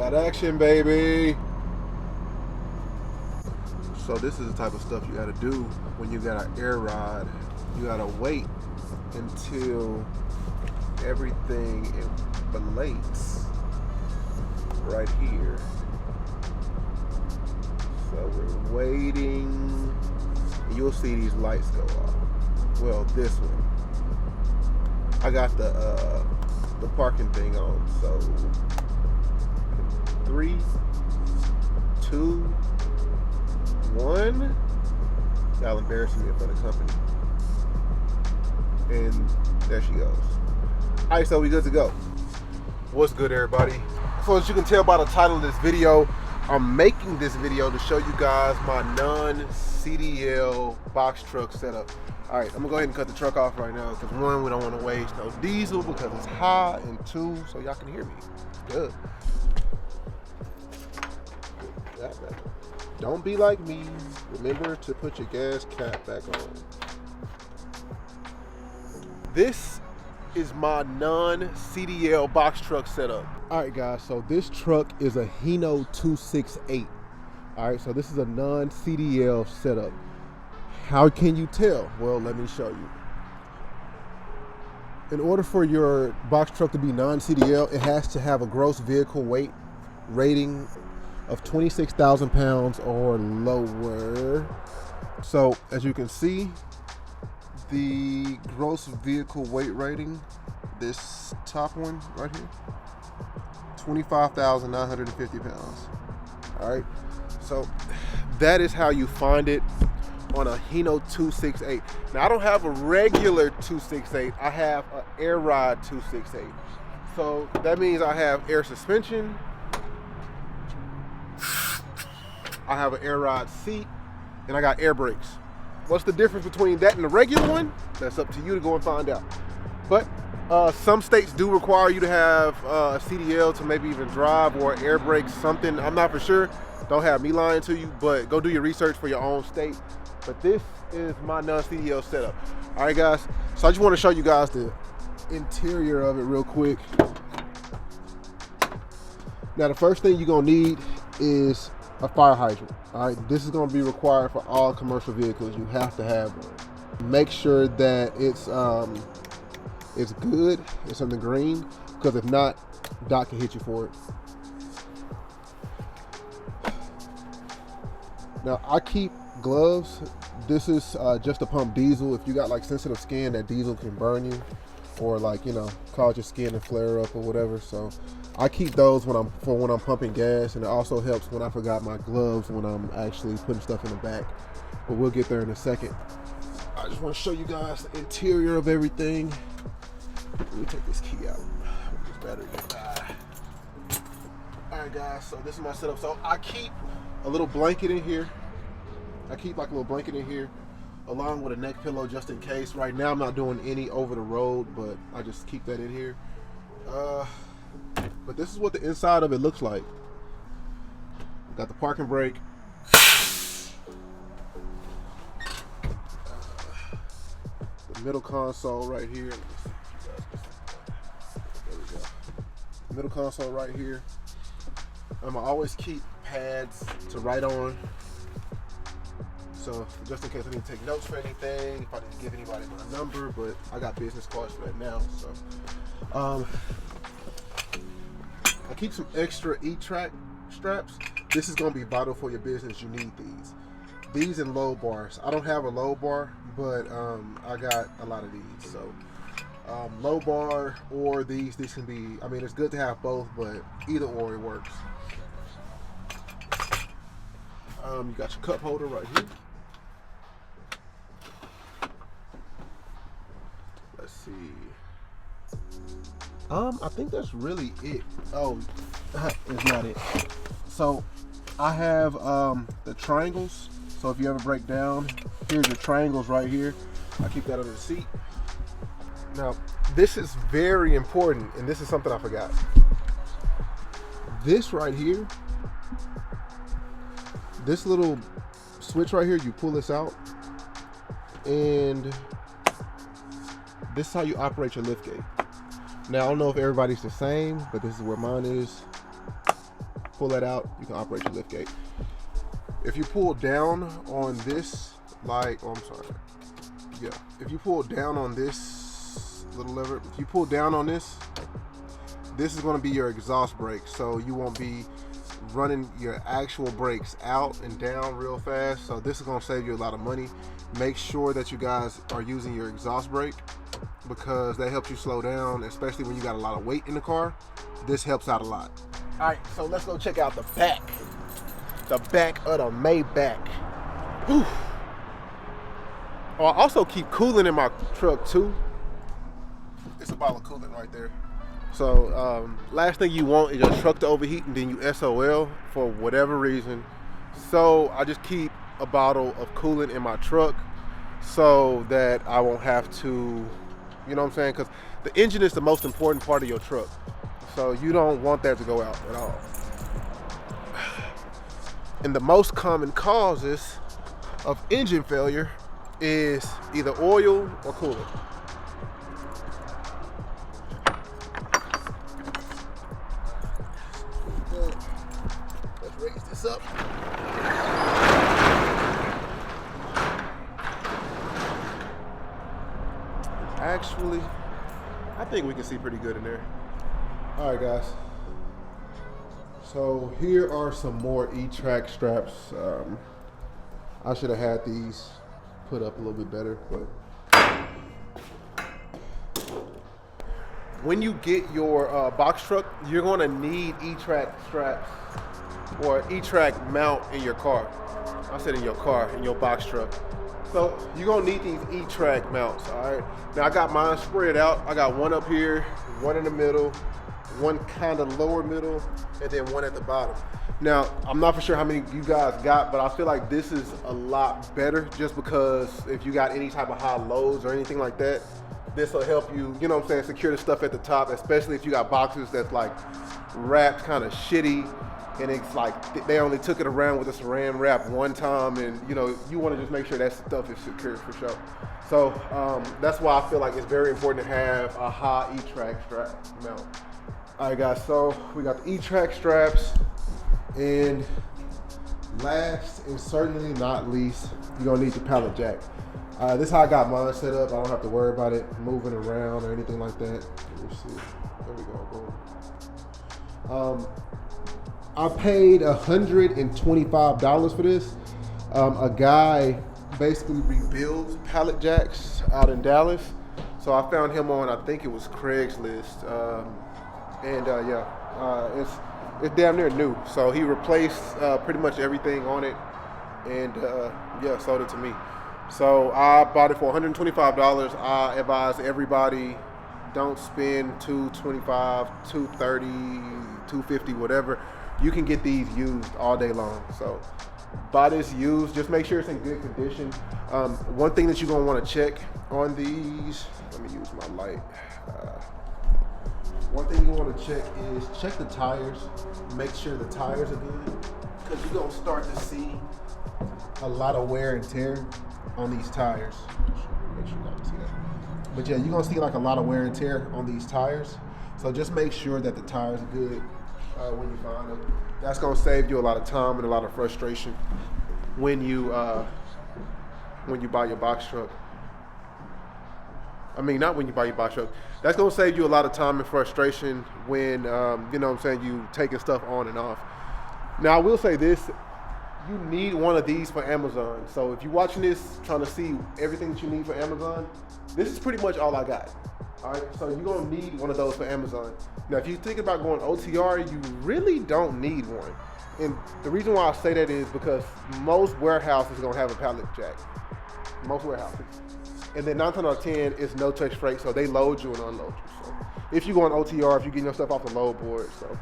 got action, baby. So this is the type of stuff you gotta do when you got an air rod. You gotta wait until everything inflates right here. So we're waiting. You'll see these lights go off. Well, this one. I got the parking thing on. So 3, 2, 1. Y'all embarrassing me in front of the company. And there she goes. Alright, so we good to go. What's good, everybody? So as you can tell by the title of this video, I'm making this video to show you guys my non-CDL box truck setup. Alright, I'm gonna go ahead and cut the truck off right now because 1, we don't want to waste no diesel because it's high, and 2, so y'all can hear me. Good. Don't be like me. Remember to put your gas cap back on. This is my non-CDL box truck setup. Alright guys, so this truck is a Hino 268. Alright, so this is a non-CDL setup. How can you tell? Well, let me show you. In order for your box truck to be non-CDL, it has to have a gross vehicle weight rating of 26,000 pounds or lower. So as you can see, the gross vehicle weight rating, this top one right here, 25,950 pounds. All right, so that is how you find it on a Hino 268. Now I don't have a regular 268, I have an air rod 268. So that means I have air suspension, I have an air rod seat, and I got air brakes. What's the difference between that and the regular one? That's up to you to go and find out. But some states do require you to have a CDL to maybe even drive, or air brakes, something. I'm not for sure. Don't have me lying to you, but go do your research for your own state. But this is my non-CDL setup. All right, guys. So I just want to show you guys the interior of it real quick. Now, the first thing you're going to need is a fire hydrant. All right, this is going to be required for all commercial vehicles. You have to have one. Make sure that it's good, it's on the green, because if not, Doc can hit you for it. Now I keep gloves. This is just to pump diesel. If you got like sensitive skin, that diesel can burn you, or like, you know, cause your skin to flare up or whatever. So I keep those when I'm pumping gas, and it also helps when I forgot my gloves when I'm actually putting stuff in the back. But we'll get there in a second. I just want to show you guys the interior of everything. Let me take this key out. This battery gonna die. All right, guys. So this is my setup. So I keep a little blanket in here. I keep like a little blanket in here, along with a neck pillow just in case. Right now I'm not doing any over the road, but I just keep that in here. But this is what the inside of it looks like. Got the parking brake. The middle console right here. There we go. Middle console right here. I always keep pads to write on. So just in case I need to take notes for anything, if I need to give anybody my number, but I got business cards for that now. So I keep some extra E-track straps. This is going to be vital for your business. You need these. These and low bars. I don't have a low bar, but I got a lot of these. So low bar or these can be, I mean, it's good to have both, but either or it works. You got your cup holder right here. Let's see. I think that's really it. Oh, it's not it. So I have the triangles. So if you ever break down, here's your triangles right here. I keep that under the seat. Now, this is very important, and this is something I forgot. This right here, this little switch right here, you pull this out, and this is how you operate your liftgate. Now, I don't know if everybody's the same, but this is where mine is. pull that out, you can operate your liftgate. If you pull down on this, if you pull down on this little lever, if you pull down on this is going to be your exhaust brake, so you won't be running your actual brakes out and down real fast. So this is going to save you a lot of money. Make sure that you guys are using your exhaust brake, because that helps you slow down, especially when you got a lot of weight in the car. This helps out a lot. All right, so let's go check out the back of the Mavic. Whew. Oh, I also keep coolant in my truck too. It's a bottle of coolant right there. So last thing you want is your truck to overheat and then you SOL for whatever reason. So I just keep a bottle of coolant in my truck so that I won't have to, you know what I'm saying? Because the engine is the most important part of your truck. So you don't want that to go out at all. And the most common causes of engine failure is either oil or coolant. Let's raise this up. Actually, I think we can see pretty good in there. All right, guys. So here are some more E-Track straps. I should have had these put up a little bit better, but when you get your box truck, you're gonna need E-Track straps or E-Track mount in your car. I said in your car, in your box truck. So you're gonna need these E-Track mounts, all right? Now I got mine spread out. I got one up here, one in the middle, one kind of lower middle, and then one at the bottom. Now, I'm not for sure how many you guys got, but I feel like this is a lot better just because if you got any type of high lows or anything like that, this will help you, you know what I'm saying, secure the stuff at the top, especially if you got boxes that's like wrapped kind of shitty and it's like they only took it around with a saran wrap one time, and you know, you want to just make sure that stuff is secure for sure. So that's why I feel like it's very important to have a high E-Track strap mount. All right, guys, so we got the E-Track straps, and last and certainly not least, you're gonna need the pallet jack. This is how I got mine set up. I don't have to worry about it moving around or anything like that. Let's see. There we go. Boom. I paid $125 for this. A guy basically rebuilds pallet jacks out in Dallas. So I found him on, I think it was Craigslist. It's damn near new. So he replaced pretty much everything on it, and sold it to me. So I bought it for $125. I advise everybody, don't spend $225, $230, $250, whatever. You can get these used all day long. So buy this used. Just make sure it's in good condition. One thing that you're gonna want to check on these. Let me use my light. One thing you want to check is check the tires. Make sure the tires are good, because you're gonna start to see a lot of wear and tear on these tires. Make sure you guys can see that. But yeah, you're gonna see like a lot of wear and tear on these tires. So just make sure that the tires are good when you find them. That's gonna save you a lot of time and a lot of frustration when you buy your box truck. I mean, not when you buy your box truck. That's gonna save you a lot of time and frustration when, you know what I'm saying, you taking stuff on and off. Now, I will say this, you need one of these for Amazon. So if you're watching this, trying to see everything that you need for Amazon, this is pretty much all I got. All right, so you're gonna need one of those for Amazon. Now, if you think about going OTR, you really don't need one. And the reason why I say that is because most warehouses are gonna have a pallet jack. Most warehouses. And then 9 times out of 10 is no touch freight, so they load you and unload you. So if you go on OTR, if you're getting your stuff off the load board, so.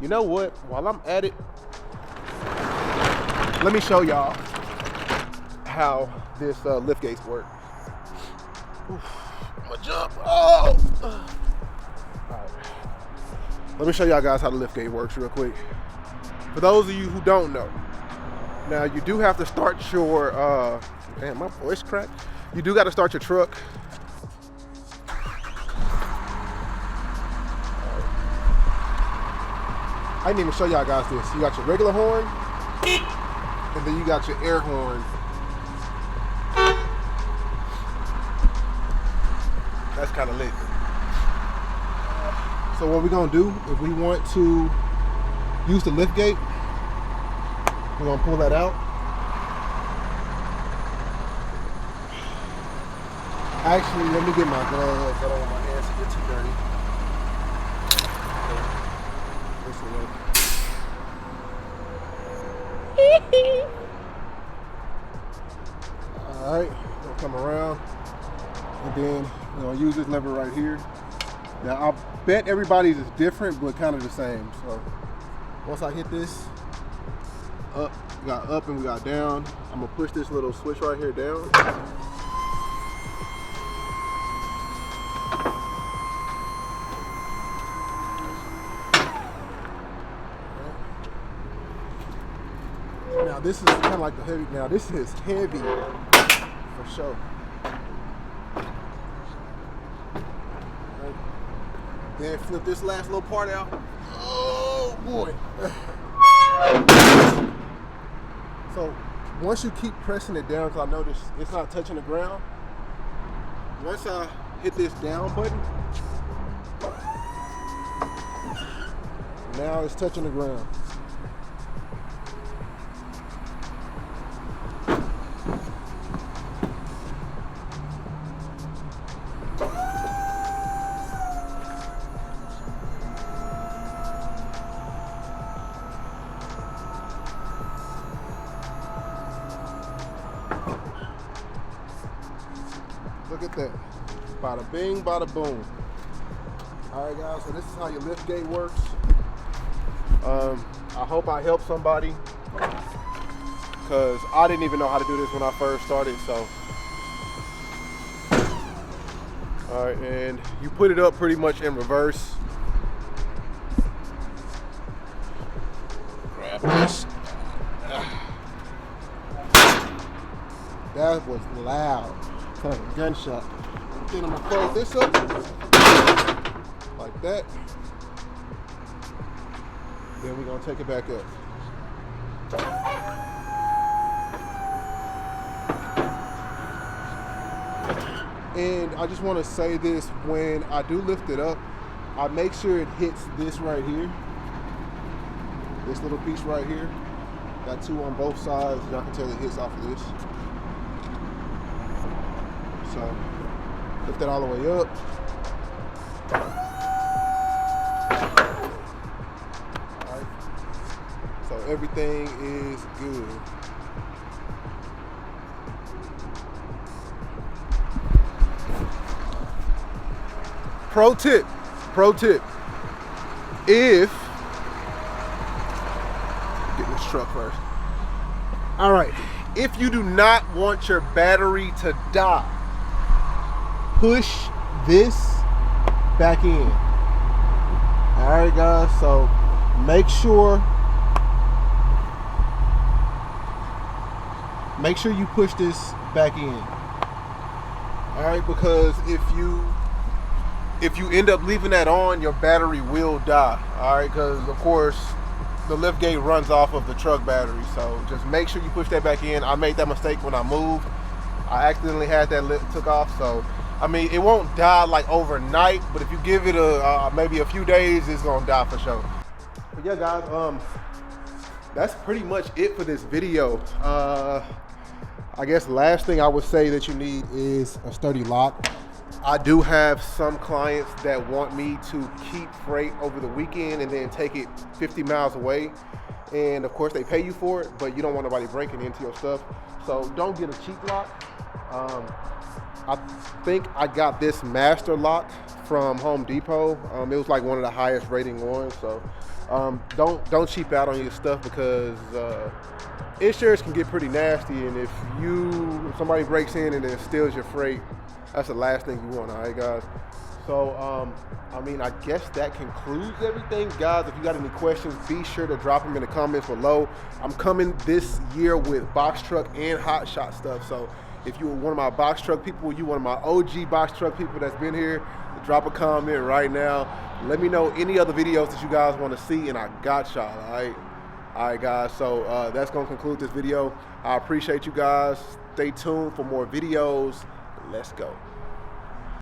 You know what, while I'm at it, let me show y'all how this liftgates work. Oof, I'm gonna jump, oh! All right. Let me show y'all guys how the liftgate works real quick. For those of you who don't know, now you do have to start your, damn, my voice cracked. You do got to start your truck. I I didn't even show y'all guys this. You got your regular horn, and then you got your air horn. That's kind of lit. So what we're gonna do, if we want to use the liftgate, we're gonna pull that out. Actually, let me get my gloves. I don't want my hands to get too dirty. Alright, we'll come around, and then we're gonna use this lever right here. Now, I bet everybody's is different, but kind of the same. So, once I hit this, up, we got up and we got down. I'm gonna push this little switch right here down. Now this is kind of like the heavy. Now this is heavy for sure. Right. Then flip this last little part out. Oh boy. So once you keep pressing it down, because I notice it's not touching the ground. Once I hit this down button, now it's touching the ground. Look at that. Bada bing, bada boom. Alright guys, so this is how your lift gate works. I hope I helped somebody, because I didn't even know how to do this when I first started. So alright, and you put it up pretty much in reverse. Grab this. That was loud. Kind of a gunshot. Then I'm gonna close this up like that. Then we're gonna take it back up. And I just want to say this: when I do lift it up, I make sure it hits this right here. This little piece right here. Got two on both sides. Y'all can tell it hits off of this. So lift that all the way up. All right. So everything is good. Pro tip. If get this truck first. All right. If you do not want your battery to die, push this back in. All right, guys, so make sure you push this back in. All right, because if you end up leaving that on, your battery will die. All right, because of course the lift gate runs off of the truck battery. So just make sure you push that back in. I made that mistake when I moved. I accidentally had that lift took off, so I mean, it won't die like overnight, but if you give it maybe a few days, it's gonna die for sure. But yeah, guys, that's pretty much it for this video. I guess last thing I would say that you need is a sturdy lock. I do have some clients that want me to keep freight over the weekend and then take it 50 miles away. And of course they pay you for it, but you don't want nobody breaking into your stuff. So don't get a cheap lock. I think I got this master lock from Home Depot. It was like one of the highest rating ones. So don't cheap out on your stuff, because insurance can get pretty nasty, and if somebody breaks in and then steals your freight, that's the last thing you want. All right, guys. So I mean, I guess that concludes everything, guys. If you got any questions, be sure to drop them in the comments below. I'm coming this year with box truck and hot shot stuff, so If you're one of my box truck people, you one of my OG box truck people that's been here, drop a comment right now. Let me know any other videos that you guys want to see, and I got y'all, all right? All right, guys, so that's going to conclude this video. I appreciate you guys. Stay tuned for more videos. Let's go.